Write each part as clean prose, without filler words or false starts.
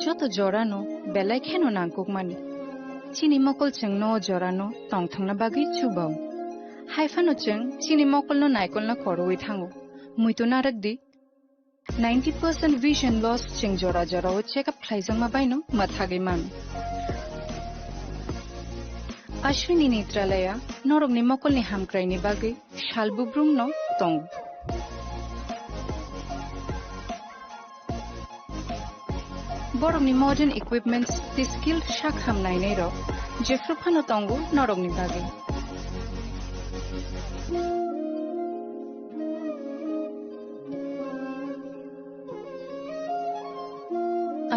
joto jorano belai kheno nangkukmani chini mokol cheng no jorano tongthangna bagi chubau haifano cheng chini mokol no naikol na koroi thango muito narakdi 90% vision loss cheng jora jora o check up thlaijang ma baino mathagi man Ashwini Netralaya norogni mokolni hamkraini bagi shalbubrung no tong Borogni modern equipments the skilled shakham nainei ro jefruphano tongo norogni bagi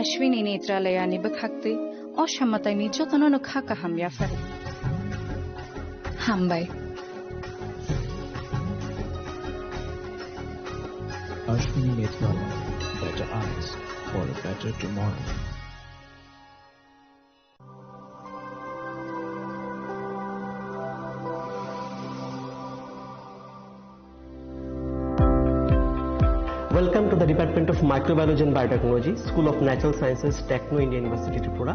Ashwini Netralaya ni bakhakte oshamatay ni jotono no khaka hamya fare Hambai Ashwini Netralaya, better eyes for a better tomorrow. Welcome to the Department of Microbiology and Biotechnology, School of Natural Sciences, Techno India University, Tripura.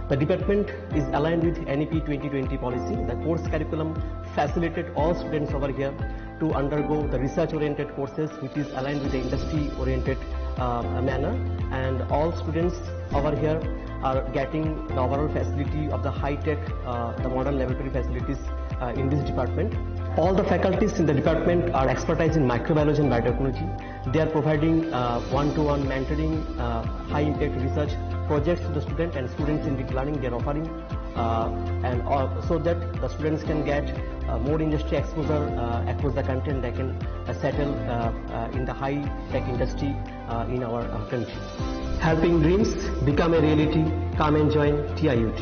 The department is aligned with NEP 2020 policy. The course curriculum facilitated all students over here to undergo the research-oriented courses, which is aligned with the industry-oriented manner. And all students over here are getting the overall facility of the high-tech, the modern laboratory facilities in this department. All the faculties in the department are expertise in microbiology and biotechnology. They are providing one-to-one mentoring, high-impact research projects to the student, and students in deep learning they are offering, so that the students can get more industry exposure across the country, and they can settle in the high-tech industry in our country. Helping dreams become a reality. Come and join TIUT.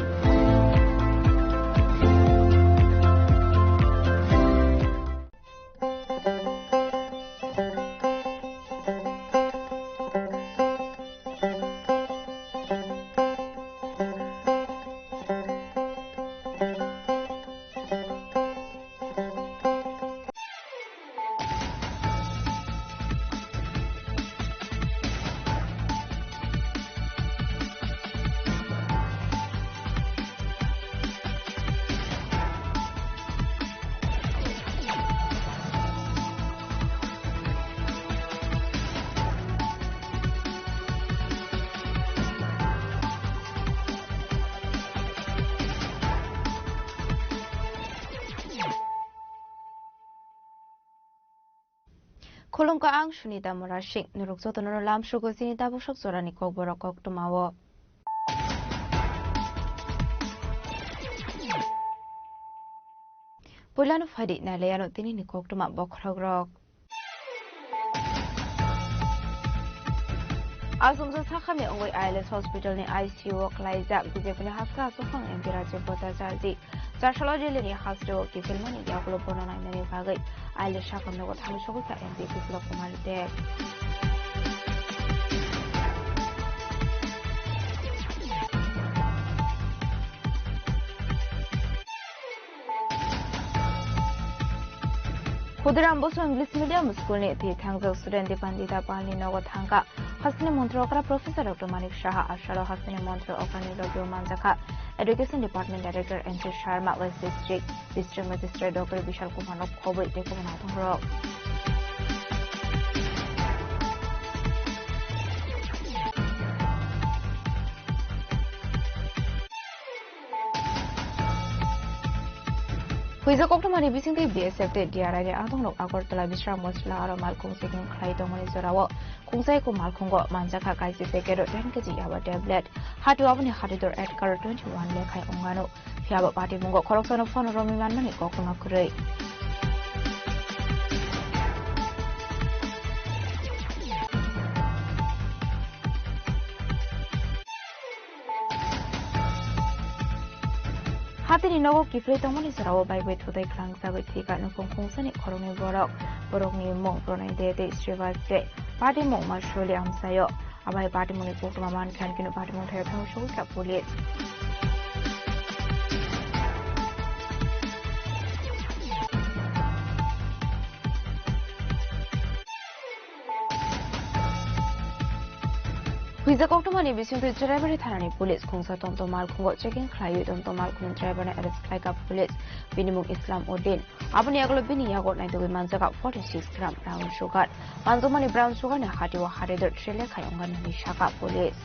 Kolong ka ang Sunita Morashik nurukso to lam shugo sinita busok sorani kok borokok tumawo. Pulano fadi na layano tini ni kok tuma bokrogrok. Asumso sakhami ongoi ILS Hospital ni ICU klaizak bijepuni haska sokhang empira jepota sardi. Charshology ni hasdo ki filmani yakulo pono na nani bagai ILS shakam nogo thami shogo ka MP Biplop Kumar Dev. Khudiram bosu English medium school ni thi thangjak student dipandita pani nogo thangka Hasini Montro okra Professor Dr. Manik Shah Asharo Hasini Montro okani logyo manjaka Education Department Director N.T. Sharma West District Magistrate Dr. Vishal Kumar Khoboi teko nathongro Huiza koktomani bisingte BSF te DRI re adonglok Agartala Bishra Mosla aro malkung seking khlai tongmani zorawo kungsai ko malkhungo manjaka kaisi sekero 10 kg yaba tablet hatu abani hadidor at kar 21 lekhai ongano phiaba party mungo khoroksono phone romi manmani koktoma kurei Hatini nogo kifle tomoni sarawo bai bai thudai khlang sabai thika nukong khungsani khoroni borok ni mong pronai de Srivastre party mong ma sholi amsayo abai party mong kokma man khan kinu party mong thaya thang shol ka police Visa Koktomani Bisun to Driver Tarani Police, Kungsa Tonto Malkungo, checking Klayu Tonto Malkun driver and arrest Klaka Police, Minimum Islam Odin. Abaniaglo Biniago like the Manzaka 46 gram brown sugar. Manzomani brown sugar and Hatiwa Harido Trailer Kayongan Shaka Police.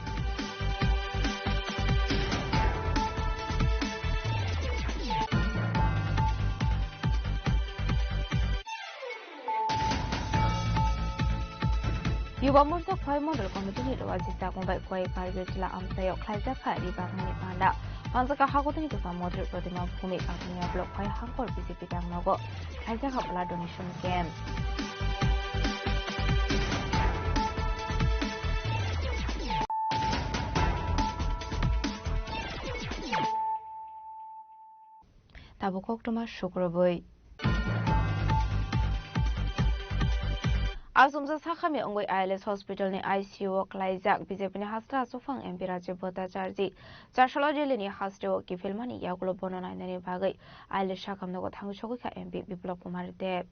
Yubamursa Koi Model Committee to Azista Kumbai Koi Karvitla Amsayo Klaizaka Ribamani Panda. Manzaka Hakutani to some motor Protima Pumi Kampania Block Koi Hankor Bisipita Mogo. Klaizaka blood donation camp. Tabukokuma Shukurboy. Asumsa Sakami Ongoi ILS Hospital ni ICU Klaizak BJP ni Hastra Sufang MP Raja Bota Charji Charshology ni Hastro Kifilmani Yagulo Bonona ni Bagai ILS Shakam Nogo Tangshogika MP Biplop Kumar Deb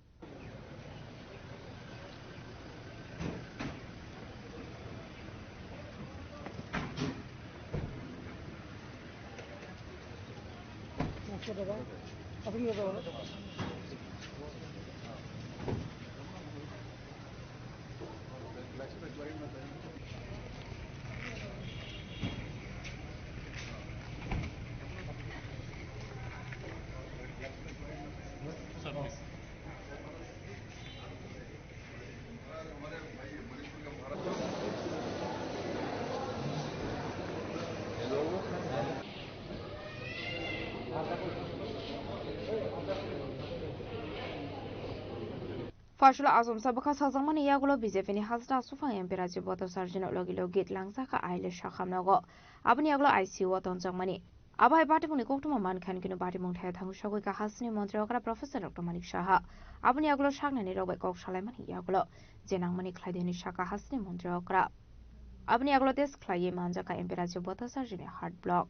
Fashula Azum Sabaka Sazamani Yagulo BJP ni Hasra Sufang MP Raja Bota Sarjino Logit Langsaka ILS Shakam Nogo Abaniaglo ICU Waton Jamani Abai Batimuni Koktuma Man can Batimung Tangshogika Hasni Montreal Professor Dr. Manik Shaha Abaniaglo Shagani Robe Kok Shalemani Yagulo Jenang Mani Kladini Shaka Hasni Montreal Abaniaglo Des Klaye Manjaka MP Raja Bota Sarjini Hard Block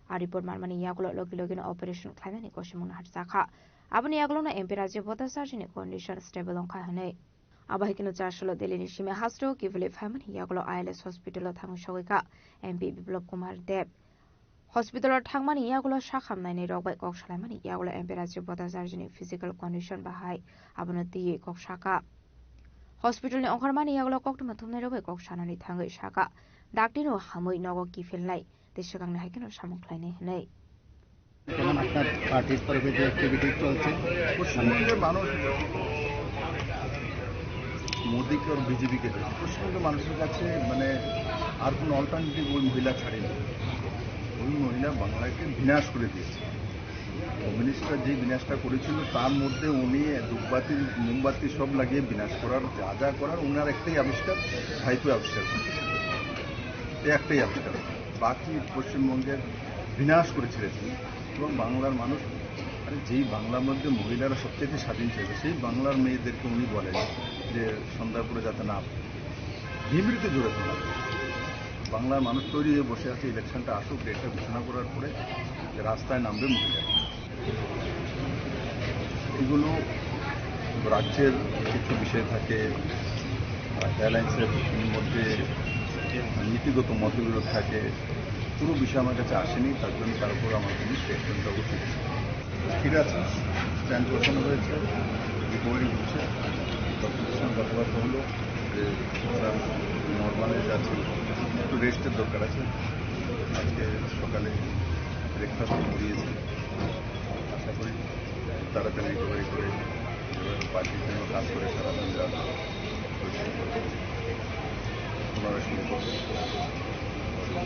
A report Marmani Yagulo Login Operation Kladani Koshimun Hatsaka Abani Aglona MP Raja Bota Sarjini condition stable on Kahane. Abahikino Charsholo Delini Shime Hastro, Kivili family Yaglo ILS Hospital Tangshogika, MP Biblop Kumar Deb. Hospital Tangmani Yaglo Shakam Nani Robai Kok Shalamani Yaglo MP Raja Bota Sarjini physical condition Bahai, Abonati Kok Shaka. Hospital ni Onkarmani Yaglo Kok to Matumne Robai Kok Shanani Tango Shaka. Dactino Hamui Nogo Kifil Light, the Shakang Hakino Shamuklane Nay. যেমন আপনার পার্টির তরফে যে activity চলছে পশ্চিমবঙ্গের মানুষ মোদিকে আর বিজেপিকে পশ্চিমবঙ্গের মানুষের কাছে মানে আর কোনো অল্টারনেটিভ ওই মহিলা ছাড়েনি ওই মহিলা বাংলাকে বিনাশ করে দিয়েছে কমিউনিস্টরা যে বিনাশটা করেছিল তার মধ্যে উনি ধূপবাতি মোমবাতি সব লাগিয়ে বিনাশ করার যা যা করার ওনার একটাই আবিষ্কার সাহিত্য আবিষ্কার করেছিল একটাই আবিষ্কার বাকি পশ্চিমবঙ্গের বিনাশ করে ছেড়েছেন এবং বাংলার মানুষ আরে যেই বাংলার মধ্যে মহিলারা সবচেয়ে স্বাধীন ছিল সেই বাংলার মেয়েদেরকে উনি বলেন যে সন্ধ্যার পরে যাতে না বিবৃত জোরে শোনা বাংলার মানুষ তৈরি হয়ে বসে আছে ইলেকশনটা আসুক ডেটটা ঘোষণা করার পরে রাস্তায় নামবে মহিলা এগুলো রাজ্যের কিছু বিষয় থাকে এয়ারলাইন্সের মধ্যে নীতিগত মতবিরোধ থাকে পুরো বিষয় আমার কাছে আসেনি তার জন্য তার উপর আমার কোনো স্টেটমেন্ট দেওয়া উচিত ঠিক আছে স্ট্যান্ড বসানো হয়েছে রিপোর্টিং হচ্ছে ডক্টরের সঙ্গে কথাবার্তা হলো যে নর্মালের কাছে একটু রেস্টের দরকার আছে আজকে সকালে ব্রেকফাস্ট করিয়েছে আশা করি তাড়াতাড়ি রিকভারি করে পার্টির জন্য কাজ করে সারা দিন রাত ওনারা শুরু করবে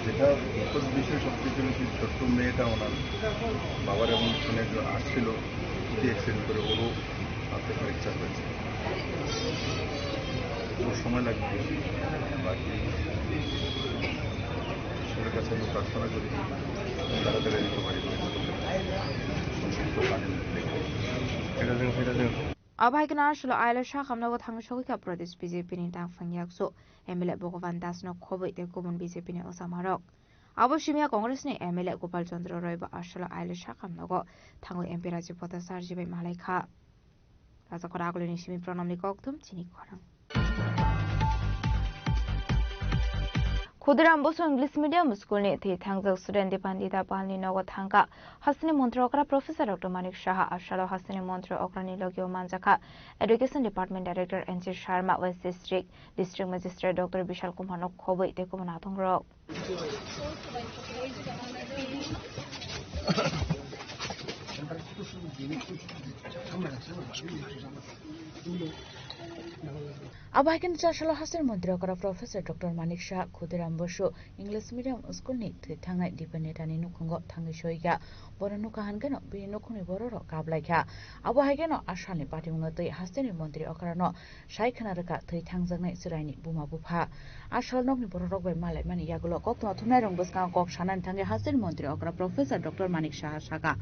যেটা দুঃখের বিষয় সবচেয়ে বেশি ছোট্ট মেয়েটা ওনার বাবার এমন শুনে আসছিল খুবই অ্যাক্সিডেন্ট করে ওরও হাতে ফ্র্যাকচার হয়েছে ওর সময় লাগবে বাকি ঈশ্বরের কাছে আমি প্রার্থনা করি তাড়াতাড়ি রিকভারি করে সংক্ষিপ্ত পানি Abhaikana Shula Isla Shakam Nago Tangshogika Pradesh BJP in Tangfang Yakso, Emile Bogovan Dasno Kobe, the Gubun BJP in Osamarok. Abushimia Congress ni Emile Gopal Chandra Roy Ashula Isla Shakam Nago, Tango Empira Jipota Sarjibe Malika. As a Koragul in Shimi Pronomi Koktum, Chini Korang. Khudiram bosu English medium school ni thi thangjak student dipandita palni nogo thangka hasini montra okra professor Dr. Manik Shah ashalo hasini montra okra ni logyo manjaka education department director NC Sharma West district magistrate Dr. Bishal Kumar nok khoboi te kumana thongrok Abahikan Chashalo Hasan Mundrakara Professor Dr. Manik Shah Khudiram Bosu English medium school ni thangai dipendetani nukungo thangi soiga boranu kahangano binukuni bororo kablaika abahigano ashani party mungatoi Hasani Mundri Okarano Shaikhanaraka three thangjangai siraini buma bufa ashal nokni bororok bai malai mani yagulo kokno thunarong buska kok shanan thangi Hasani Mundri Okara Professor Dr. Manik Shah Shaka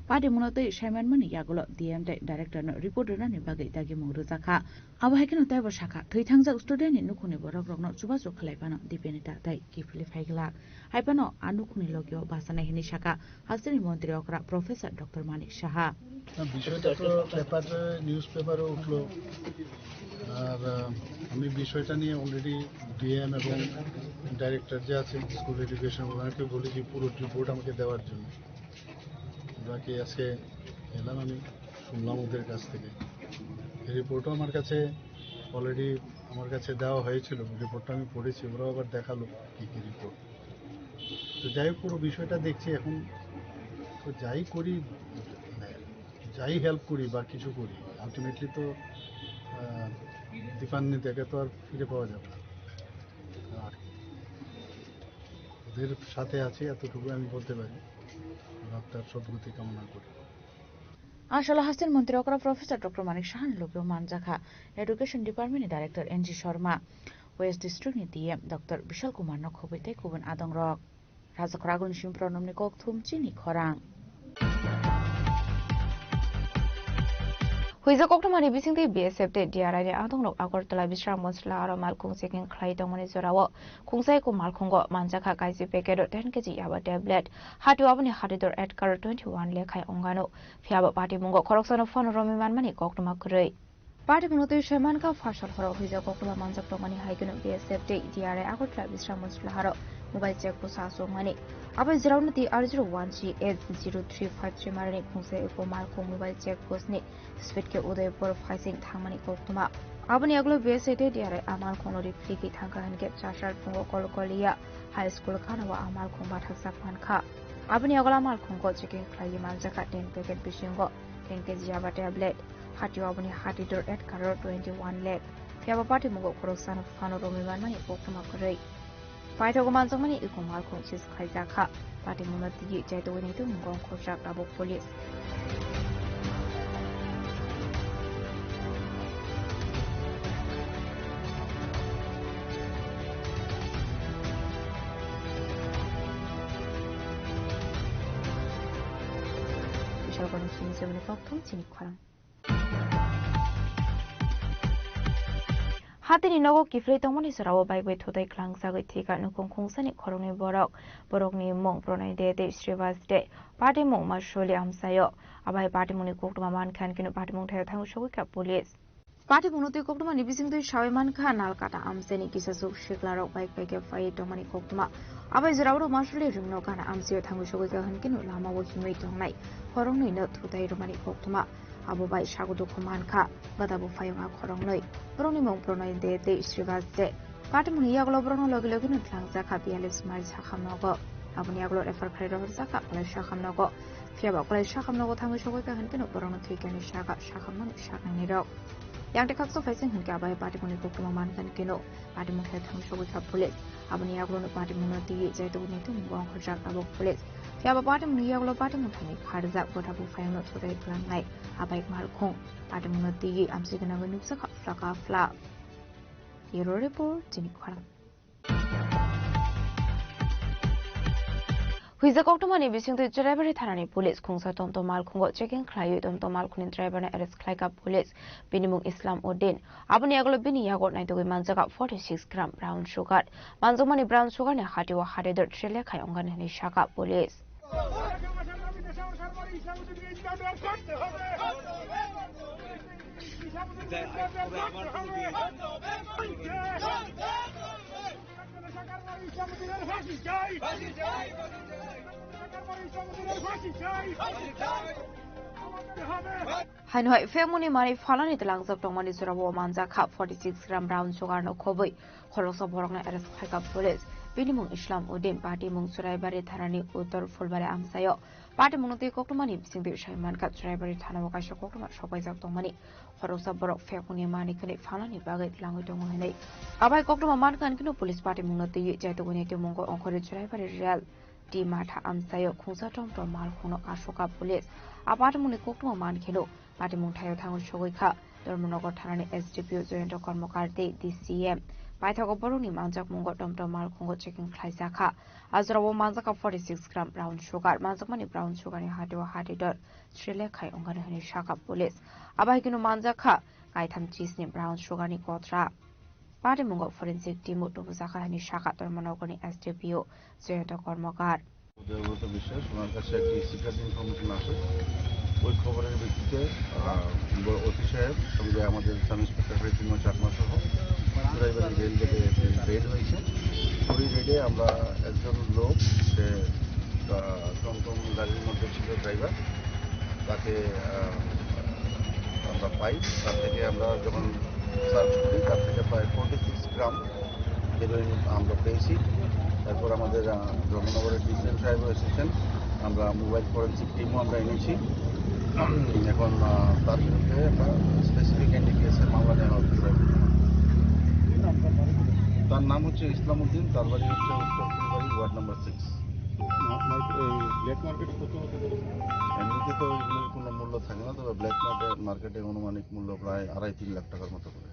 party mungatoi Shaiman mani yagulo DM director no reporter na bagai dagi muruzaka abahigano taibo shaka three thangja student ni nukuni borok rokno chubachu khalaipano dipenita tai kifli faigla haipano anukuni logyo basana hini shaka Hasani Mundri Okara Professor Dr. Manik Shah বিষয়টা তো পেপারে news পেপারে উঠলো আর আমি বিষয়টা নিয়ে already DM এবং director যে আছেন স্কুল এডুকেশন ওনাকে বলেছি পুরো রিপোর্ট আমাকে দেওয়ার জন্য বাকি আজকে এলাম আমি শুনলাম ওদের কাছ থেকে এই রিপোর্টও আমার কাছে অলরেডি আমার কাছে দেওয়া হয়েছিল রিপোর্টটা আমি পড়েছি ওরাও আবার দেখালো কী কী রিপোর্ট তো যাই হোক পুরো বিষয়টা দেখছি এখন তো যাই করি যাই হেল্প করি বা কিছু করি আলটিমেটলি তো দীপান্বিতাকে তো আর ফিরে পাওয়া যাবে না আর ওদের সাথে আছে এতটুকু আমি বলতে পারি তার সদ্গতি কামনা করি Ashalo Hasan Mundri Okara Professor Dr. Manik Shah logyo manjaka Education Department Director NG Sharma West District ni DM Dr. Bishal Kumar nok khoboi tai kubun adong rok Rajakragun Shimpronom ni kok thumchi ni khorang Huiza koktomani bisingte BSF te DRI ni adongrok Agartala Bisram Monsla aro malkung seking khlai tongmani zorawo kungsai ko malkhungo manjaka kaisi pekedo 10 kg yaba tablet hatu abani hadidor at kar 21 lekhai ongano fiaba party mungo khoroksono phone romi manmani koktoma kurei party munote shaman ka fashal khoro huiza koktoma manjak tongmani haikeno BSF te DRI Agartala Bisram Monsla aro mobile check ko saso mani abai ziraunati R01G8035 marani kungsai ko malkhung mobile check posni speed ke Udaipur facing thangmani koktoma abani aglo BSF te DRI amal khonori fliki thangka hanke chashar pungo kolkolia high school khanawa amal khongba thaksak mankha abani agla amal khongko checking khlai manjaka 10 packet bishingo 10 kg yaba tablet hati abani hati dor at karo 21 lakh yaba party mungo khoroksan phano romi manmani koktoma korei Paitho manjangmani ikomal khong chis khaijaka party munati gi jaito ni tu mungong khosak tabok police Bishal Kumar Semeni Faktum Chini Kharang Hatini nogo kiflei tongmani sorawo baibai thotai klangsagai thika nukung khungsani khorongni borokni mong pronai de Srivas de party mong masholi amsayo abai party moni koktoma man khan kinu party mong thaya thangu shogui ka police party monote koktoma ni bising doi shawe man kha nalkata amseni kisasu shiklarok bai ke fai tongmani koktoma abai zirawo masholi rimno kana amsiyo thangu shogui ka han kinu lama wo himei tongnai khorongni no thotai romani koktoma Abu Bai Shagudu Kumanka, Badabu Fayunga Korongnoi, Bronimong Pronoi de Srivas de Patamuni Yaglo Brono Logilogin Tlangzaka Bialis Maris Hakamnogo, Abuniaglo Efer Credo Zaka, Shakamnogo, Fiaba Shakamnogo Tangishoka Hantino Brono Tikan Shaka Shakaman Shakaniro. Young the cups of facing Hinkaba Patimuni Kukuman Kankino, Patimun Tangishoka Police, Abuniaglo Patimunati, Zetu Wong Hojak Abok Police. Fiaba Patimuni Yaglo Patimutani, Harzak Botabu Fayno to the Grand Night. Abai malkhong padamunati amsigana nupsa flaka fla Euro report Chini Kharang Huiza koktomani bisingte driver tharani police khungsa tomto malkhungo checking khlai tomto malkhuni driver na arrest khlai ka police binimung Islam Odin abuni aglo bini yagot nai togi manjaka 46 gram brown sugar manjomani brown sugar ne hatiwa hadedor trele khai ongan ni shaka police Hanoi family mari falani telangjak tongmani jurabo manjaka 46 gram brown sugar no khoboi khorosa borokna arrest khaika police binimung Islam Udin party mung Suraibari thanani uttor fulbari amsayo party mungti koktumani bisingdi Shaiman ka Suraibari thana wakaisha koktuma sobaijak tongmani khorosa borok family mani khani falani bagai telangoi tongmani abai koktuma mankan kinu police party mungti jaitoguni te mungo onkhori Suraibari real di matha amsayo khungsa tomtom mal khono ashoka police abat muni koktuma man khelo party mung thayo thango sogoi kha Dharmanagar thanani SDPO Joyento Karmakarte DCM Paithago boroni manjak mungo tomtom mal khongo checking khlaisa kha azrabo manjaka 46 gram brown sugar manjak mani brown sugar ni hatiwa hatidor Srile khai ongani hani shaka police abai kinu manjak kha kaitham cheese ni brown sugar ni kotra party mungo forensic team to buzaka hani shaka Dharmanagar ni SDPO Joyento Karmakar Debabrata বিশ্বাস ওনার কাছে একটি secret information আসে ওই খবরের ভিত্তিতে OC সাহেব সঙ্গে আমাদের সাব ইন্সপেক্টর ফেরিমা চাকমা সহ ড্রাইভারি রেল গেটে রেড হয়েছে ওই রেডে আমরা একজন লোক সে টমটম গাড়ির মধ্যে ছিল ড্রাইভার তাকে আমরা পাই তার থেকে আমরা যখন সার্চ করি তার থেকে প্রায় 46 গ্রাম হেরোইন আমরা পেয়েছি তারপর আমাদের ধর্মনগরের ডিসিএম সাহেবও এসেছেন আমরা মোবাইল ফরেন্সিক টিমও আমরা এনেছি এখন তার বিরুদ্ধে একটা স্পেসিফিক এনডিপিএসের মামলা নেওয়া হচ্ছে তার নাম হচ্ছে ইসলাম উদ্দিন তার বাড়ি হচ্ছে উত্তর ফুলবাড়ি ওয়ার্ড নাম্বার 6 ব্ল্যাক মার্কেটে কত হতে পারে এমনিতে তো এগুলোর কোনো মূল্য থাকে না তবে ব্ল্যাক মার্কেটে অনুমানিক মূল্য প্রায় 2.5-3 লাখ টাকার মতো করে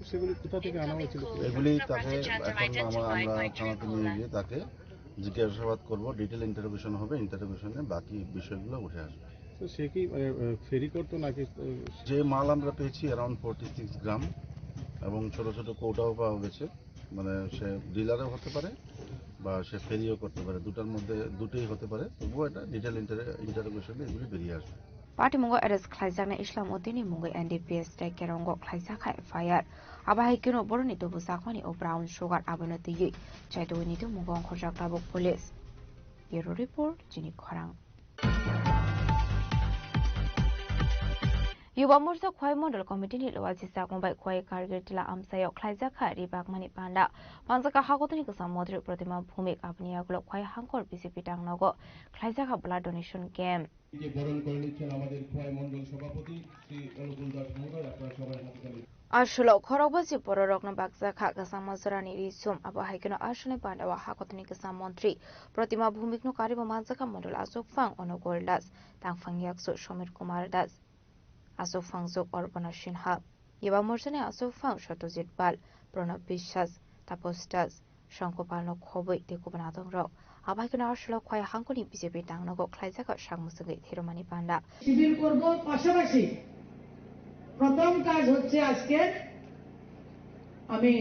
সেগুলি কোথা থেকে আনা হয়েছিল এগুলি তাকে এখন আমরা থানাতে নিয়ে গিয়ে তাকে জিজ্ঞাসাবাদ করবো ডিটেল ইন্টারোগেশন হবে ইন্টারোগেশনে বাকি বিষয়গুলো উঠে আসবে তো সে কি ফেরি করতো নাকি যে মাল আমরা পেয়েছি অ্যারাউন্ড 46 গ্রাম এবং ছোট ছোট কৌটাও পাওয়া গেছে মানে সে ডিলারও হতে পারে বা সে ফেরিও করতে পারে দুটার মধ্যে দুটোই হতে পারে তবুও এটা ডিটেল ইন্টারোগেশনে এগুলি বেরিয়ে আসবে Party mungo arrest khlaijana Islam Udini mungo NDPS take kerongo khlaisa khai fire abai kino boroni to busakmani o brown sugar abono tiyi chaito ni to mungo khojak tabok police bureau report jini khorang Yuba Mursa Khwai Model Committee ni lawasi sa kombai khwai kargir tila amsayo khlaisa kha ribakmani panda manjaka hagotani ka samodri pratima bhumik apniya gulo khwai hangkor BCP tangnago khlaisa kha blood donation camp বরণ করে নিচ্ছেন আমাদের খোয়াই মণ্ডল সভাপতি শ্রী অনুকূল দাস মহোদয় আপনারা সবাই হাতে তালি Ashlo khorobasi pororokna baksa kha kasamazrani risum abahikino ashne pandawa hakotni kasam mantri pratima bhumikno kariba manjaka model asok phang onogol das tangphang yakso Shomir Kumar das asok phang jok Orpana Sinha Yuba Morsane asok phang Satyajit Pal Pranab Bishwas Tapos das Shankopal no khoboi tekubana dongrok abahikino ashlo khwai hangkoni BJP tangnago khlaijaka sangmusugi thiromani panda শিবির করব পাশাপাশি প্রথম কাজ হচ্ছে আজকে আমি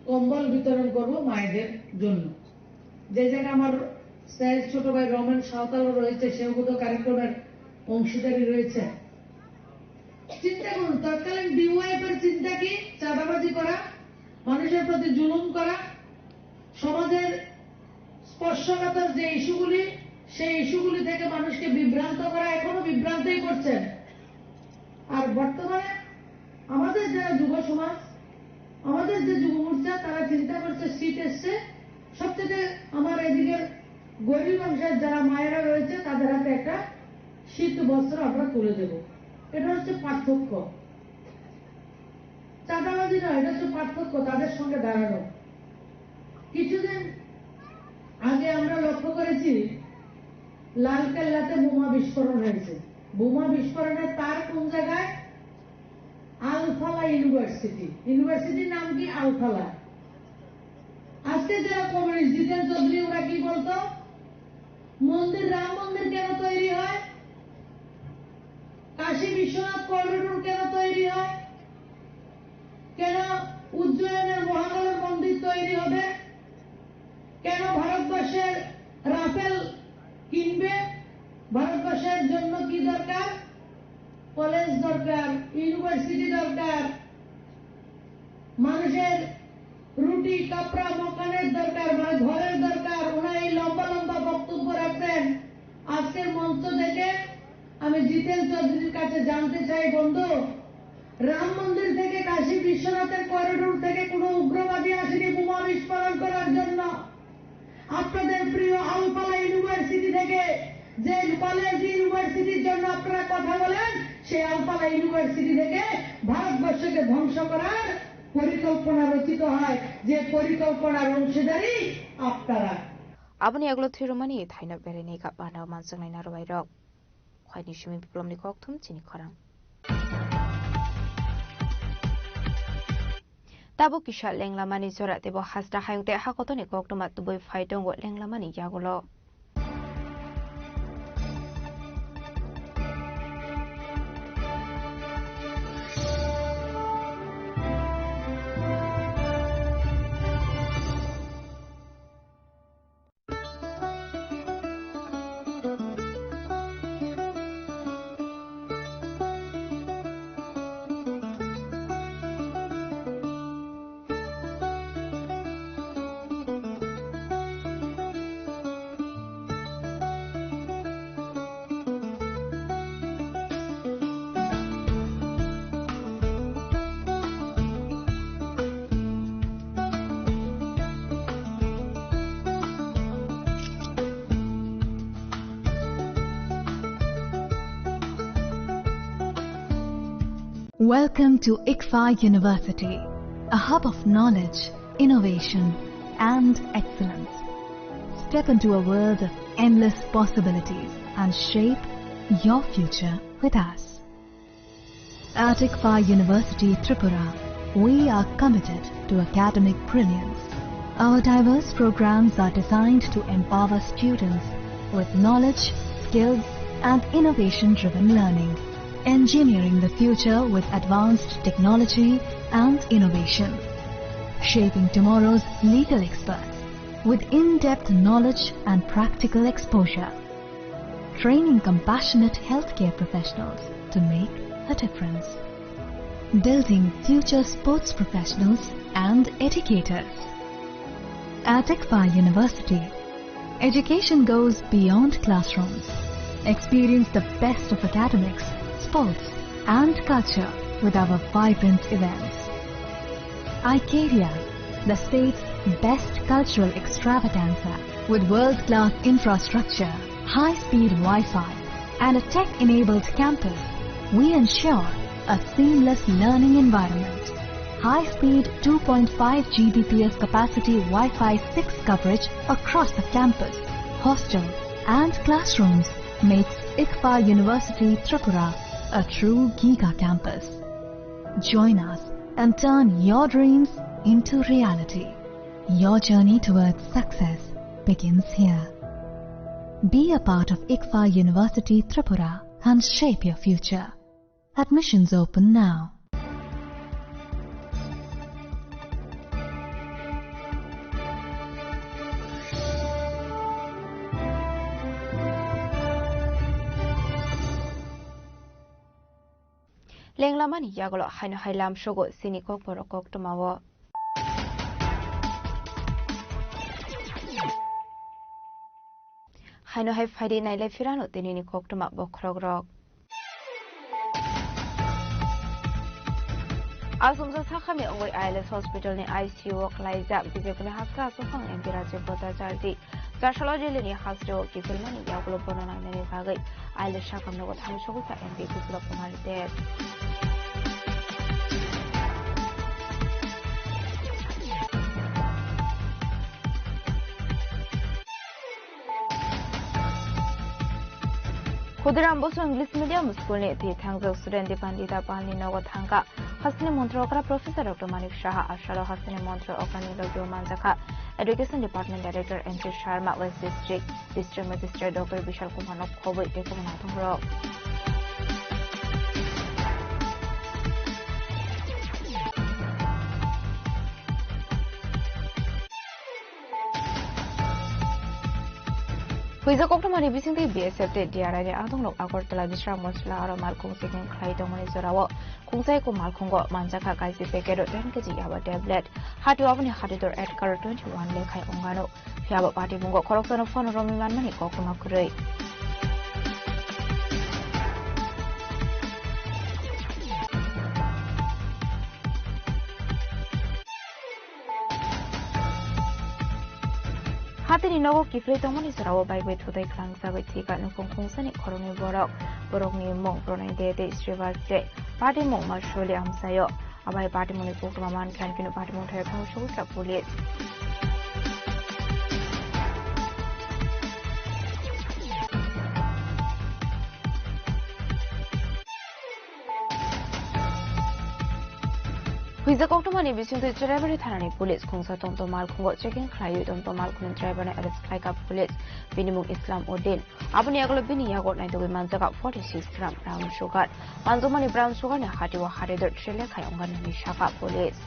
কম্বল বিতরণ করব মায়েদের জন্য যে জায়গা আমার স্যার ছোট ভাই রমেন সাঁওতালও রয়েছে সেও তো কার্যক্রমের অংশীদারি রয়েছে চিন্তা করুন তৎকালীন ডিওয়াইএফ এর চিন্তা কি চাঁদাবাজি করা মানুষের প্রতি জুলুম করা সমাজের স্পর্শকাতর যে ইস্যুগুলি সেই ইস্যুগুলি থেকে মানুষকে বিভ্রান্ত করা এখনো বিভ্রান্তই করছেন আর বর্তমানে আমাদের যারা যুব সমাজ আমাদের যে যুব মোর্চা তারা চিন্তা করছে শীত এসছে সবচেয়ে আমার এদিকের গরিব অংশের যারা মায়েরা রয়েছে তাদের হাতে একটা শীত বস্ত্র আমরা তুলে দেব এটা হচ্ছে পার্থক্য চাঁদাবাজি নয় এটা হচ্ছে পার্থক্য তাদের সঙ্গে দাঁড়ানো কিছুদিন আগে আমরা লক্ষ্য করেছি লালকেল্লাতে বোমা বিস্ফোরণ হয়েছে বোমা বিস্ফোরণের তার কোন জায়গায় আলফালা ইউনিভার্সিটির নাম কি আলফালা আজকে যারা কমিউনিস্ট জিতেন চৌধুরী ওরা কি বলতো মন্দির রাম মন্দির কেন তৈরি হয় কাশী বিশ্বনাথ করিডোর কেন তৈরি হয় কেন উজ্জয়নের মহাকালের মন্দির তৈরি হবে কেন ভারতবর্ষের রাফেল কিনবে ভারতবর্ষের জন্য কি দরকার কলেজ দরকার ইউনিভার্সিটি দরকার মানুষের রুটি রুটি কাপড়া মকানের দরকার মানে ঘরের দরকার ওনার এই লম্বা লম্বা বক্তব্য রাখবেন আজকের মঞ্চ থেকে আমি জিতেন চৌধুরীর কাছে জানতে চাই বন্ধু রাম মন্দির থেকে কাশী বিশ্বনাথের করিডোর থেকে কোনো উগ্রবাদী আসেনি বোমা বিস্ফোরণ করার জন্য আপনাদের প্রিয় আলপালা ইউনিভার্সিটি থেকে যে কলেজ ইউনিভার্সিটির জন্য আপনারা কথা বলেন সেই আলপালা ইউনিভার্সিটি থেকে ভারতবর্ষকে ধ্বংস করার পরিকল্পনা রচিত হয় যে পরিকল্পনার অংশীদারি আপনারা Abani aglo thirumani thaina bereni ka bana mansang naina roi rok khwaini shumi biplomni kok thum chini khorang tabo kisha lenglamani jora tebo hasda hayungte hakotoni kok tuma tuboi phaidongo lenglamani yagulo Welcome to ICFA University, a hub of knowledge, innovation, and excellence. Step into a world of endless possibilities and shape your future with us. At ICFA University, Tripura, we are committed to academic brilliance. Our diverse programs are designed to empower students with knowledge, skills, and innovation-driven learning. Engineering the future with advanced technology and innovation. Shaping tomorrow's legal experts with in-depth knowledge and practical exposure. Training compassionate healthcare professionals to make a difference. Building future sports professionals and educators. At ICFA University, education goes beyond classrooms. Experience the best of academics, sports and culture with our vibrant events. ICARIA, the state's best cultural extravaganza with world-class infrastructure, high-speed Wi-Fi and a tech-enabled campus, we ensure a seamless learning environment. High-speed 2.5 Gbps capacity Wi-Fi 6 coverage across the campus, hostels and classrooms makes ICFA University Tripura a true Giga campus. Join us and turn your dreams into reality. Your journey towards success begins here. Be a part of ICFA University Tripura and shape your future. Admissions open now. lenglamani yagolo haino hailam shogo sini kok borokok tomawo haino hai faidi naile firano tenini kok toma bokrogrok Asumsa sakhami ongoi ILS Hospital ni ICU klaiza bijekune haska sokhang empira jebota jardi Zarshology ni hasro kifilmani yagolo bonona nani bagai ILS shakam nogo thamshogu sa MP kusulo kumarite Khudiram bosu English medium school ni thi thangjak student dipandita palni nogo thangka Hasne Montro Okra Professor Dr. Manik Shah Ashalo Hasne Montro Okani Logyo Manjaka Education Department Director N.T. Sharma West District Magistrate Dr. Bishal Kumanok Kobo Itekonathoro Huiza koktomani bisingti BSF te DRI de adonglok Agartala Bisra Mosla aro malkung siking khlai tongmani zorawo kungsai ko malkhungo manjaka kaisi pekero 10 kg yaba tablet hatu abani hatitor at kar 21 lekhai ongano yaba party bungo khoroktono phone romi manmani koktoma kurei Hatini nogo kifle tongmani zorawo baibai thudai khlang sabai thika nukong khungsani khoroni borok ni mong pronai de Srivaste party mong marsholi amsayo abai party mong koktoma man khan kinu party mong thai phang shogta police Huiza koktomani bisingti driver thanani police khungsa tomto mal khungo checking khlayu tomto mal khun driver na arrest khai ka police binimung Islam Odin abuni aglo bini yagot nai dogi manjaka 46 gram brown sugar manjumani brown sugar na hatiwa haridor trele khai ongan ni shaka police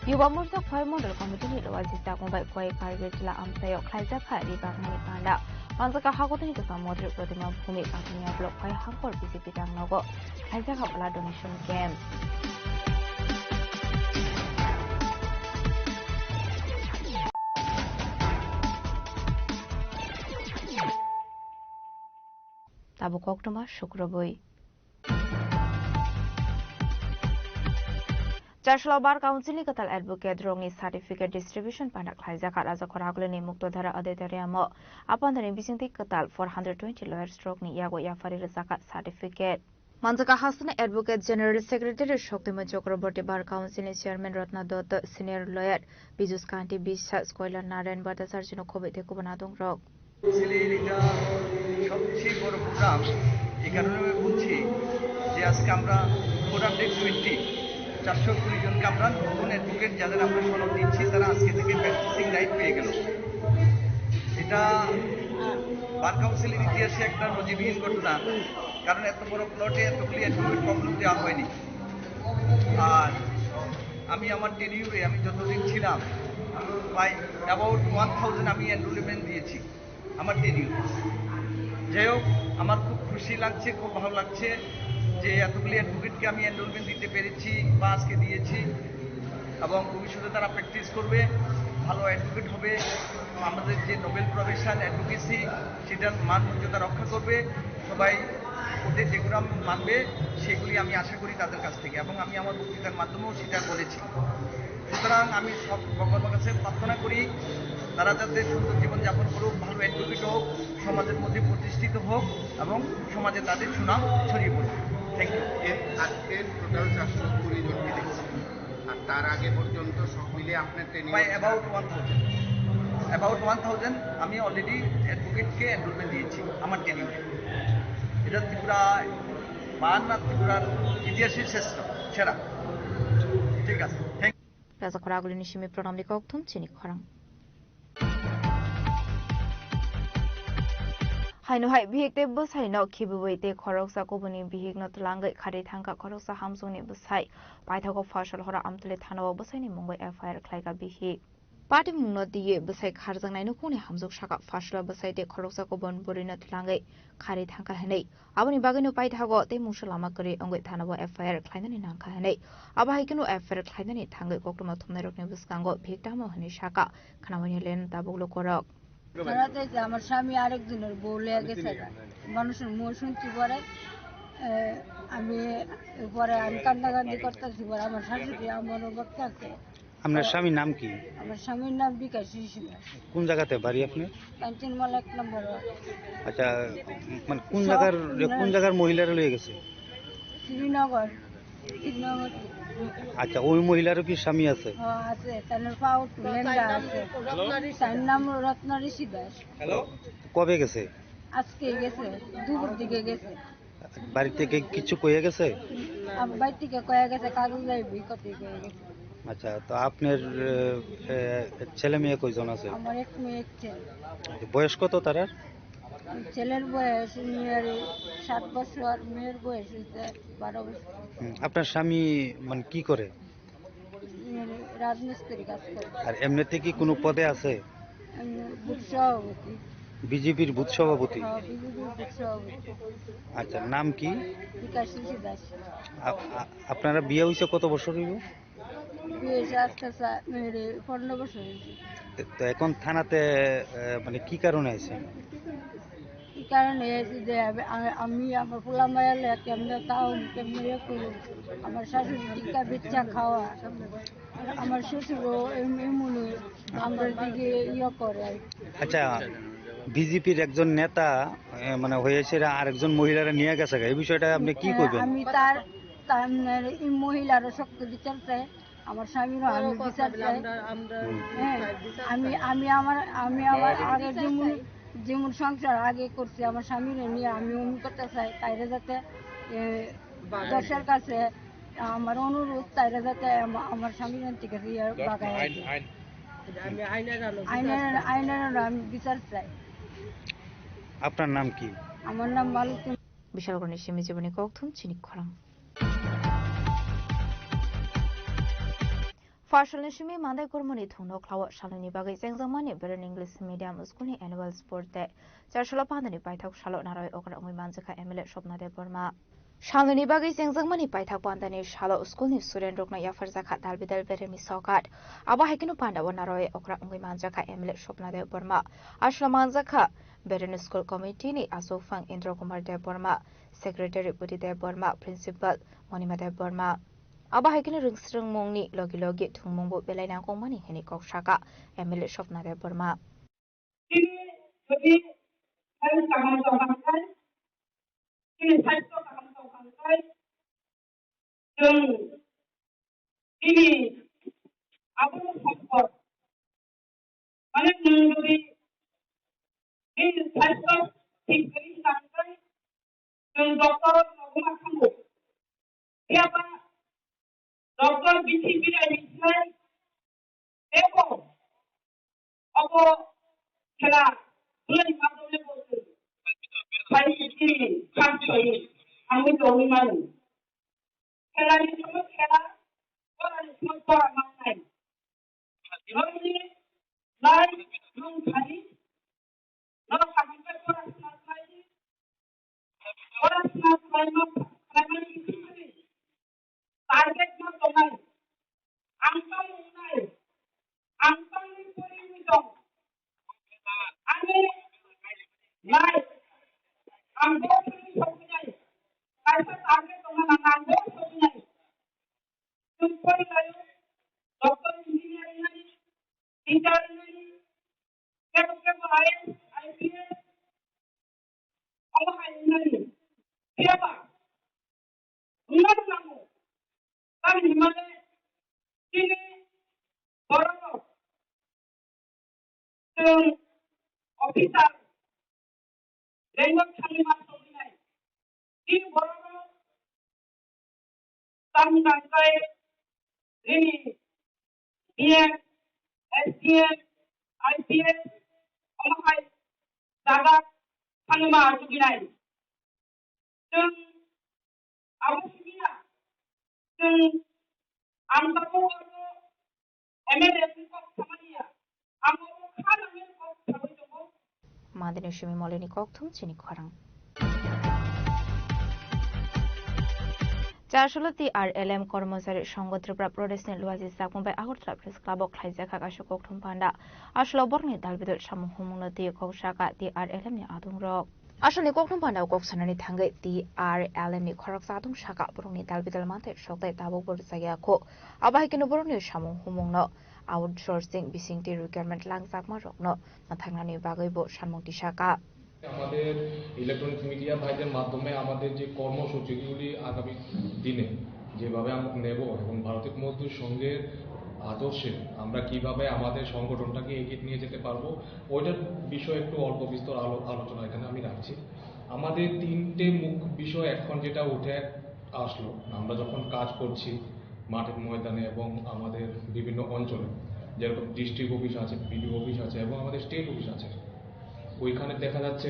Yuba Mursa Khoi Model Committee ni lawa jista kombai khoi kargitla amsayo khlaija khari ba mani panda manjaka hagotani ka samodri pratima bhumi pakniya blok khoi hangkor BJP tang nogo khlaija ka bala donation camp Tabu koktoma shukraboi Chashlobar Council Katal Advocate Rongi Certificate Distribution Panak Haizaka Raza Koragulani Muktodara Adetariamo upon the Bisinti Katal 420 lawyer stroke ni Yago Yafari Resaka Certificate. Manjaka Hasan Advocate General Secretary Shoktima Chakraborty Bar Council Chairman Ratna Dutta Senior Lawyer Bijus Kanti Bisha Skoiler Narayan Bata Sarjino Kobe Kubanadong Rock. চারশো 20 জনকে আমরা নতুন advocate যাদের আমরা সনদ দিচ্ছি তারা আজকে থেকে প্র্যাকটিসিং রাইট পেয়ে গেল এটা বার কাউন্সিলের ইতিহাসে একটা নজিরবিহীন ঘটনা কারণ এত বড় প্লটে এতগুলি অ্যাডভোকেট কখনো দেওয়া হয়নি আর আমি আমার টেনিউরে আমি যতদিন ছিলাম প্রায় অ্যাবাউট 1000 আমি এনরোলমেন্ট দিয়েছি আমার টেনিউর যাই হোক আমার খুব খুশি লাগছে খুব ভালো লাগছে যে এতগুলি অ্যাডভোকেটকে আমি এনরোলমেন্ট দিতে পেরেছি বা আজকে দিয়েছি এবং ভবিষ্যতে তারা প্র্যাকটিস করবে ভালো অ্যাডভোকেট হবে আমাদের যে নোবেল প্রফেশন অ্যাডভোকেসি সেটার মান মর্যাদা রক্ষা করবে সবাই ওদের যেগুলো মানবে সেগুলি আমি আশা করি তাদের কাছ থেকে এবং আমি আমার বক্তৃতার মাধ্যমেও সেটা বলেছি সুতরাং আমি সব ভগবানের কাছে প্রার্থনা করি তারা যাতে সুন্দর জীবনযাপন করুক ভালো অ্যাডভোকেট হোক সমাজের মধ্যে প্রতিষ্ঠিত হোক এবং সমাজে তাদের সুনাম ছড়িয়ে পড়ুক থ্যাংক ইউ আজকের টোটাল 420 জনকে দেখছি আর তার আগে পর্যন্ত সব মিলে আপনার ট্রেনিং অ্যাবাউট 1000 আমি অলরেডি অ্যাডভোকেটকে এনরোলমেন্ট দিয়েছি আমার ট্রেনিংয়ে এটা ত্রিপুরা না ত্রিপুরার ইতিহাসের শ্রেষ্ঠ সেরা ঠিক আছে thank you Raza Koraguli Nishimi Pronam Likoktum Chini Korang Haino hai bihik bus hai no kibuwei te khoroksa kobuni bihik no tlangai khari thangka khoroksa hamsoni busai paithako fashal hora amtule thanawa busai ni mongoi FIR khlaiga bihik Party mungno diye busai kharjang nai no kuni hamjok shaka fashla busai te khoroksa kobon borina tlangai khari thangka hanei aboni bagino paithago te musalama kari ongoi thanawa FIR khlainani nangka hanei abai kinu FIR khlainani thangai koktoma thumnai rokni buskango bihik tamo hani shaka khanawani len tabuglo korok আমার স্বামী আরেকজনের বউ লেগে গেছে মানুষের মুখ শুনছি পরে আমি কান্নাকান্দি করতেছি পরে আমার শাশুড়ি আমারও বক্তাছে আপনার স্বামীর নাম কি আমার স্বামীর নাম বিকাশ শিশু কোন জায়গাতে বাড়ি আপনি কাঞ্চনমালা 1 নম্বর আচ্ছা মানে কোন জায়গার মহিলারা লয়ে গেছে শ্রীনগর আচ্ছা ওই মহিলারও কি স্বামী আছে হ্যাঁ আছে তার পাও লেন্দা আছে তার নাম রত্নাঋষি দাস হ্যালো কবে গেছে আজকে গেছে দুপুর দিকে গেছে বাড়ি থেকে কিছু কইয়া গেছে বাড়ি থেকে কইয়া গেছে কাগজ যাইবি কত কইয়া গেছে আচ্ছা তো আপনার ছেলে মেয়ে কয়জন আছে আমার এক মেয়ে এক ছেলে বয়স কত তার ছেলের বয়স মেয়ের 7 বছর, মেয়ের বয়স হচ্ছে 12 বছর। আপনার স্বামী মানে কি করে? রাজমিস্ত্রি কাজ করে। আর এমনিতে কি কোনো পদে আছে? বুথ সভাপতি। বিজেপির বুথ সভাপতি? বিজেপির বুথ সভাপতি। আচ্ছা, নাম কি? বিকাশ শিশি দাস। আপনারা বিয়ে হয়েছে কত বছর হইল? বিয়ে হয়েছে আজকে 15 বছর হয়েছে। তো এখন থানাতে মানে কি কারণে আছে? কি কারণে এসে যে আমি আমার পোলা মায়ালে কেমনে তাও কেমনে করব, আমার শাশুড়ি টিকা বেচা খাওয়া, আমার শ্বশুরও এমনি আমরা দিকে করে। আচ্ছা, বিজেপির একজন নেতা মানে হয়েছে আরেকজন মহিলারা নিয়ে গেছে, এই বিষয়টা আপনি কি করবেন? আমি তার এই মহিলারও শক্ত বিচার চাই, আমার স্বামীরও আমি বিচার চাই। আমি আমার আগে যেমন সংসার আগে করছি আমার স্বামীর নিয়ে আমি অমনি করতে চাই, তাইরে যাতে দেশের কাছে আমার অনুরোধ, তাইরে যাতে আমার স্বামীর থেকে আইনের আমি বিচার চাই। আপনার নাম কি? আমার নাম মালতী। বিশালগড় নিশিমি জীবনী কৌথুম চিনিক খরাং Farshal Nishimi Mandai Kurmani Thuno Klawa Shalani Bagai Zengzamani Beren English Medium School Annual Sport Day Charshala Pandani Paitak Shalo Naroi Okra Ongui Manjaka Emile Shopna de Burma Shalani Bagai Zengzamani Paitak Pandani Shalo School ni Student Rokna Yafar Zakat Dalbidal Beren Misokat Aba Hekinu Panda Naroi Okra Ongui Manjaka Emile Shopna de Burma Ashla Manjaka Beren School Committee ni Asofang Indra Kumar de Burma Secretary Budi de Burma Principal Monima de Burma Aba hekini ringsrung mongni logi thungmongbo belaina kongmani heni koksaka emile shopna de Burma ini jadi harus kamu tawarkan ini saya kamu tawarkan dan ini apa support mana jadi ini saya tinggalin sampai dan dokter rumah kamu siapa Dokter BCB Islam Eko Apa Kela Bulan Madunya Bosu Hari ini Kansoi Kami Domi Malu Kela ini semua kela Orang semua orang mangai Ini Lai Lung Kali Lalu kami orang semua kali Orang semua kali target na tonai angkang unai angkang ni puri mitong ane nai anggo puri sopunai kaisa target tonga anggo sopunai tumpoi layu doktor engineer nai teacher nai ke IPS Allah nai siapa unang namu kami mana ini orang yang officer lengkap kami masuk ini orang kami nanti ini SPM IPS orang jaga kami masuk ini dan apa sih angkau Madani Shimi Molini Koktum Chini Kwarang Charshulati RLM কর্মচারী সংঘ ত্রিপুরা প্রদেশের লুয়াজি সাকমবাই Agartala press ক্লাবক খাইজাখা কাশো koktum panda আসলে বর্ণি দালবিদল সামুহমুনতি কৌশাকা দি RLM ni adungrok আসলে koktum panda koksanani thangai di RLM ni khorak sadum shaka borongni dalbidal mate shoktai tabok bor sayako abahikino borongni samuhumungno outsourcing bisingti requirement langjakma rokno mathangnani bagaibo sanmukti shaka আমাদের electronics media ভাইদের মাধ্যমে আমাদের যে কর্মসূচিগুলি আগামী দিনে যেভাবে আমরা নেব এবং ভারতীয় মজদুর সংঘের আদর্শে আমরা কিভাবে আমাদের সংগঠনটাকে এগিয়ে নিয়ে যেতে পারবো ওইটার বিষয়ে একটু অল্প বিস্তর আলোচনা এখানে আমি রাখছি। আমাদের তিনটে মুখ্য বিষয় এখন যেটা উঠে আসলো, আমরা যখন কাজ করছি মাঠের ময়দানে এবং আমাদের বিভিন্ন অঞ্চলে, যেরকম ডিস্ট্রিক্ট অফিস আছে, বিডিও অফিস আছে এবং আমাদের স্টেট অফিস আছে, ওইখানে দেখা যাচ্ছে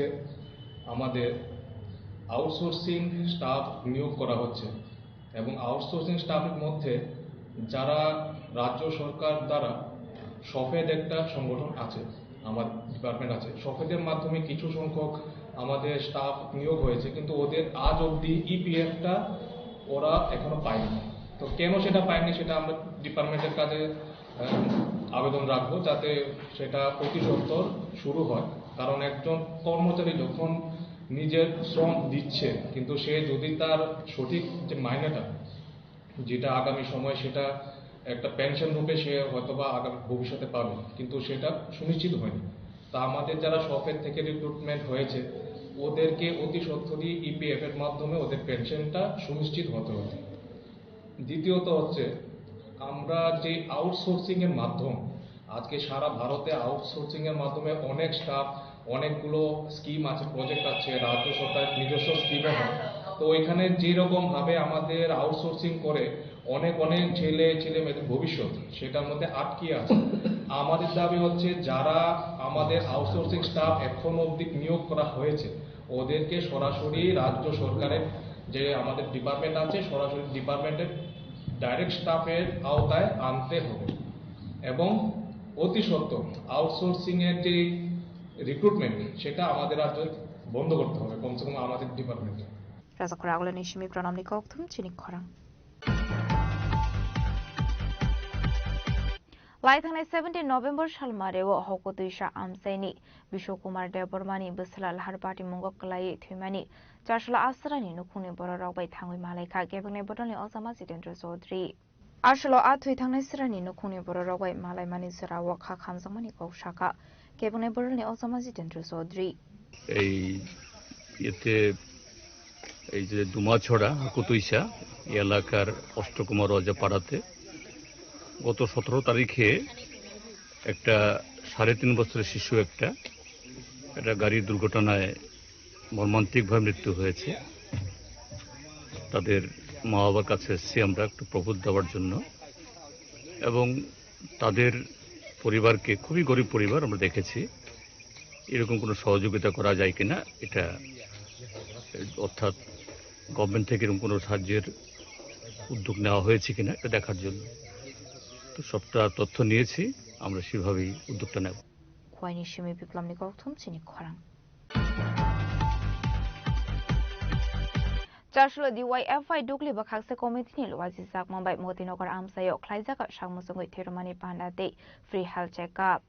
আমাদের আউটসোর্সিং স্টাফ নিয়োগ করা হচ্ছে এবং আউটসোর্সিং স্টাফের মধ্যে যারা রাজ্য সরকার দ্বারা সফেদ একটা সংগঠন আছে, আমার ডিপার্টমেন্ট আছে, সফেদের মাধ্যমে কিছু সংখ্যক আমাদের স্টাফ নিয়োগ হয়েছে, কিন্তু ওদের আজ অবধি ইপিএফটা ওরা এখনো পায়নি। তো কেন সেটা পায়নি সেটা আমরা ডিপার্টমেন্টের কাছে আবেদন রাখবো, যাতে সেটা অতি সত্বর শুরু হয়। কারণ একজন কর্মচারী যখন নিজের শ্রম দিচ্ছে, কিন্তু সে যদি তার সঠিক যে মাইনেটা যেটা আগামী সময় সেটা একটা পেনশন রূপে সে হয়তোবা আগামী ভবিষ্যতে পাবে, কিন্তু সেটা সুনিশ্চিত হয়নি। তা আমাদের যারা সফের থেকে রিক্রুটমেন্ট হয়েছে ওদেরকে অতি সত্বরই ইপিএফ এর মাধ্যমে ওদের পেনশনটা সুনিশ্চিত হতে হবে। দ্বিতীয়ত হচ্ছে আমরা যে আউটসোর্সিং এর মাধ্যম, আজকে সারা ভারতে আউটসোর্সিং এর মাধ্যমে অনেক স্টাফ, অনেকগুলো স্কিম আছে, প্রজেক্ট আছে, রাজ্য সরকার নিজস্ব স্কিমে হয়। তো ওইখানে যেরকম ভাবে আমাদের আউটসোর্সিং করে অনেক ছেলে মেয়েদের ভবিষ্যৎ সেটার মধ্যে আটকে আছে। আমাদের দাবি হচ্ছে যারা আমাদের আউটসোর্সিং স্টাফ এখন অবধি নিয়োগ করা হয়েছে ওদেরকে সরাসরি রাজ্য সরকারের যে আমাদের ডিপার্টমেন্ট আছে সরাসরি ডিপার্টমেন্টের ডাইরেক্ট স্টাফের আওতায় আনতে হবে এবং অতি সত্বর আউটসোর্সিং এর যে রিক্রুটমেন্ট সেটা আমাদের রাজ্যে বন্ধ করতে হবে, কমসে কম আমাদের ডিপার্টমেন্টে। রাজাখরা আগলে নিশমি প্রণামনি কক্থম চিনি খরাং लाइथांनाय 17 नभेम्बर सालमारेव हकतुइसा आमसाइनि विश्वकुमार देबबर्मानि बोसला लाहार पार्टी मुंगक कलायै थैमानि चारसला आसरानि नुखुंनि बर' रावबाय थाङै मालायखा गेबेंनाय बदलनि अजामा जितेन्द्र चौधरी आरसलो आथुइ थांनाय सरानि नुखुंनि बर' रावबाय मालायमानि जराव खा खामजामानि कौशाखा गेबेंनाय बदलनि अजामा जितेन्द्र चौधरी এই এতে এই যে দুমাছড়া হকতুইসা এলাকার অষ্টকুমার রাজাপাড়াতে গত 17 তারিখে একটা 3.5 বছরের শিশু একটা গাড়ির দুর্ঘটনায় মর্মান্তিকভাবে মৃত্যু হয়েছে। তাদের মা বাবার কাছে এসেছি আমরা একটু প্রবোধ দেওয়ার জন্য এবং তাদের পরিবারকে, খুবই গরিব পরিবার, আমরা দেখেছি এরকম কোনো সহযোগিতা করা যায় কিনা, এটা অর্থাৎ গভর্নমেন্ট থেকে এরকম কোনো সাহায্যের উদ্যোগ নেওয়া হয়েছে কিনা এটা দেখার জন্য। সবটা তথ্য নিয়েছি, আমরা সেভাবেই উদ্যোগটা নেব। খোয়াইনি সিমি বিপ্লবনি কক্থম চিনি খরাং চারসলো ডিওয়াইএফআই দুগলি বাখাকসে কমিটিनि लवाजि जागमांबाय मतिनगर आमसायाव ख्लायजागा सागमुसुंगै थेरमानि पान्डाते फ्री हेल्थ चेकआप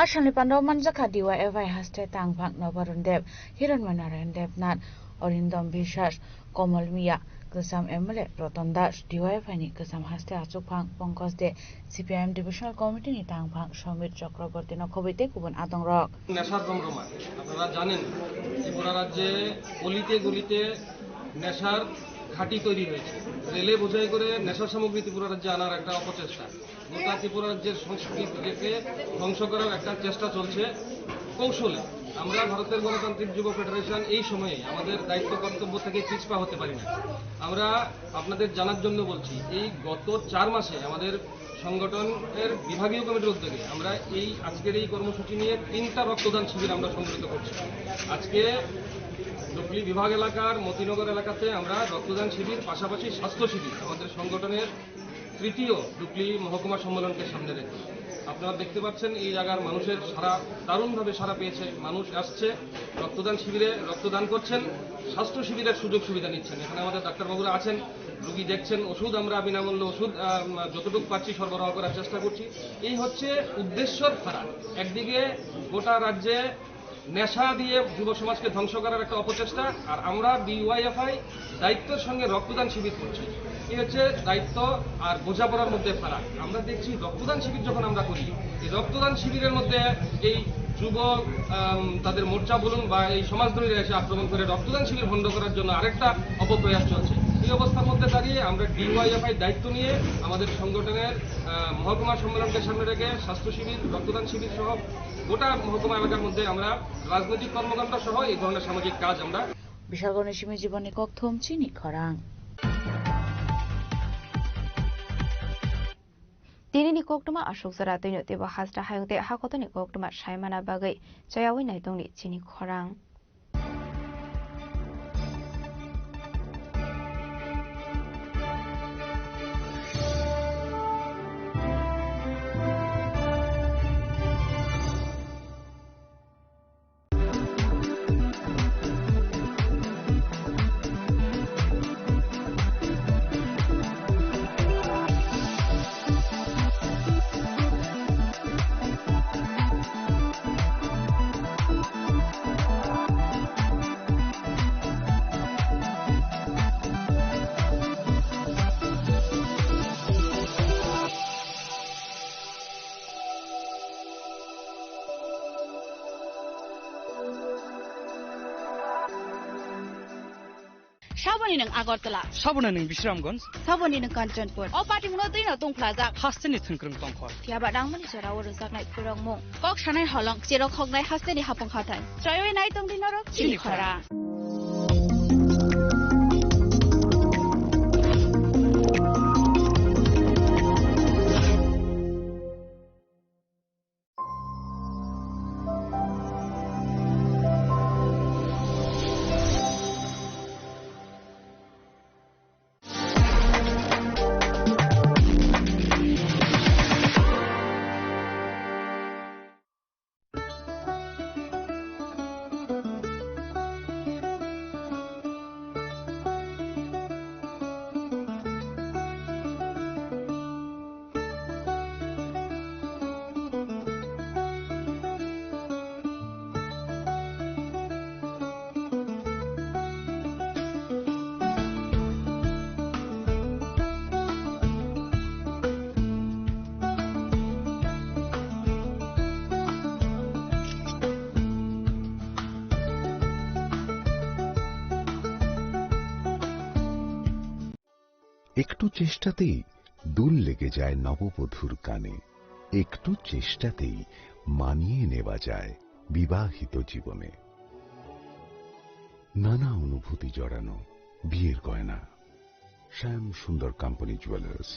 आसामनि पान्डाव मानजाखा डिवाइएफआई हास्टे तांभाग नवरुणदेव हिरणमय नारायण देबनाथ अरिंदम बिश्वास कमल मिया गोजाम एमएलए रतन दास डिवाइएफआईनि गोजाम हास्टे आचुकफां पंकज दे सीपीआईएम डिविजनल कमिटिनि तांभाग समित चक्रवर्ती नखबैते गुबुन आदं रक नेशार रमरमा আপনারা জানেন ত্রিপুরা রাজ্যে গলিতে গলিতে নেশার ঘাঁটি তৈরি হয়েছে। রেলে বোঝাই করে নেশার সামগ্রী ত্রিপুরা রাজ্যে আনার একটা অপচেষ্টা, গোটা ত্রিপুরা রাজ্যের সংস্কৃতিকে ধ্বংস করার একটা চেষ্টা চলছে কৌশলে। আমরা ভারতের গণতান্ত্রিক যুব ফেডারেশন এই সময়ে আমাদের দায়িত্ব কর্তব্য থেকে পিছপা হতে পারি না। আমরা আপনাদের জানার জন্য বলছি, এই গত 4 মাসে আমাদের সংগঠনের বিভাগীয় কমিটির উদ্যোগে আমরা এই আজকের এই কর্মসূচি নিয়ে 3টা রক্তদান শিবির আমরা সংগঠিত করছি। আজকে ডুকলি বিভাগ এলাকার মতিনগর এলাকাতে আমরা রক্তদান শিবির, পাশাপাশি স্বাস্থ্য শিবির আমাদের সংগঠনের 3য় ডুকলি মহকুমা সম্মেলনকে সামনে রেখে। আপনারা দেখতে পাচ্ছেন এই জায়গার মানুষের দারুণভাবে সাড়া পেয়েছে। মানুষ আসছে রক্তদান শিবিরে, রক্তদান করছেন, স্বাস্থ্য শিবিরের সুযোগ সুবিধা নিচ্ছেন। এখানে আমাদের ডাক্তারবাবুরা আছেন, রোগী দেখছেন, ওষুধ আমরা বিনামূল্যে ওষুধ যতটুকু পাচ্ছি সরবরাহ করার চেষ্টা করছি। এই হচ্ছে উদ্দেশ্যর ফারাক। একদিকে গোটা রাজ্যে নেশা দিয়ে যুব সমাজকে ধ্বংস করার একটা অপচেষ্টা, আর আমরা ডিওয়াইএফআই দায়িত্বের সঙ্গে রক্তদান শিবির করছি। এই হচ্ছে দায়িত্ব আর বোঝাপড়ার মধ্যে ফারাক। আমরা দেখছি রক্তদান শিবির যখন আমরা করি, এই রক্তদান শিবিরের মধ্যে এই যুবক তাদের মোর্চা বলুন বা এই সমাজদ্রোহীরা এসে আক্রমণ করে রক্তদান শিবির বন্ধ করার জন্য আরেকটা অপপ্রয়াস চলছে। এই অবস্থার মধ্যে দাঁড়িয়ে আমরা ডিওয়াইএফআই দায়িত্ব নিয়ে আমাদের সংগঠনের মহকুমা সম্মেলনকে সামনে রেখে স্বাস্থ্য শিবির, রক্তদান শিবির সহ গোটা মহকুমা এলাকার মধ্যে আমরা রাজনৈতিক কর্মকাণ্ড সহ এই ধরনের সামাজিক কাজ আমরা বিশাল গণেশমী জীবনী কক্থম চিনি খরাং दिनैनि कक्टमा अशोक जरा दैनो तेबा हास्टा हायंते हाखतनि कक्टमा सायमाना बागै जयावै नायदंनि चिनि खरां Saboni ng Agartala. Sabona ng Bisramganj. Saboni ng Kanchanpur. O party mo din na tong plaza. Hasteni thungkrung tongkhor. Tiaba dangmani sora woro saknai purong mong. Kok shanai holong siro khognai hasteni hapong khatan. Joy nai tong din ro chili khara. একটু চেষ্টাতেই দুল লেগে যায় নববধূর কানে, একটু চেষ্টাতেই মানিয়ে নেওয়া যায় বিবাহিত জীবনে। নানা অনুভূতি জড়ানো বিয়ের গয়না। শ্যাম সুন্দর company jewellers.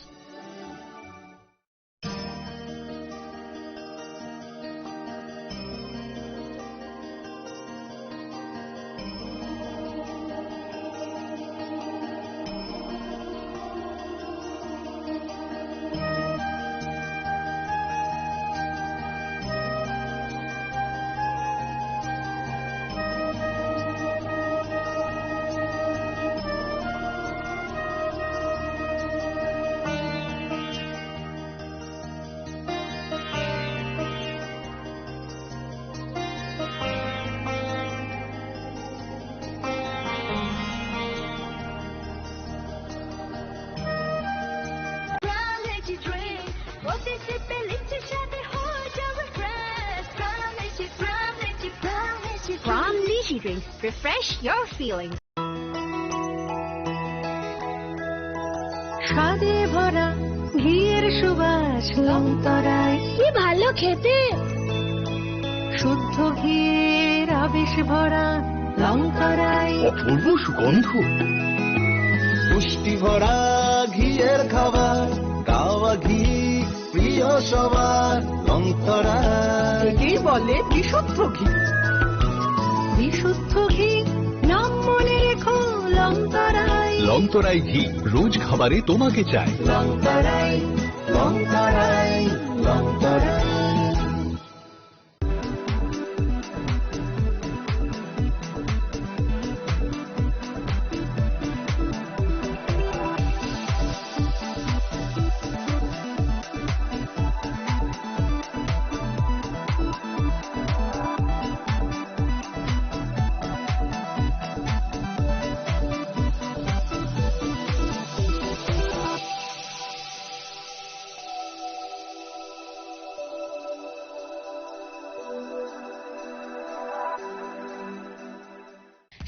From Lychee Drinks, refresh your feelings. স্বাদে ভরা ঘিয়ের সুবাস লঙ্কারায় কি ভালো খেতে, শুদ্ধ ঘিয়ের আবেশ ভরা লঙ্কারায় অপূর্ব সুগন্ধ, পুষ্টি ভরা ঘিয়ের খাবার, গাওয়া ঘি প্রিয় সবার লঙ্কারায়। কি বলে বিশুদ্ধ ঘি, বিশুদ্ধ ঘি নাম মনে রেখো লঙ্কারায়। লঙ্কারায় ঘি রোজ খাবারে তোমাকে চাই। লঙ্কারায় লঙ্কারায় লঙ্কারায়।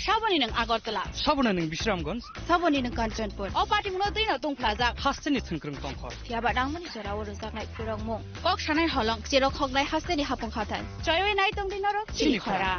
Saboni ng Agartala. Sabona ng Bisramganj. Saboni ng Kanchanpur. O party mo din na tong plaza. Hasteni thungkrung tongkhor. Tiaba dangmani sora woro saknai purong mong. Kok shanai holong siro khognai hasteni hapong khatan. Joy nai tong din ro chili khara.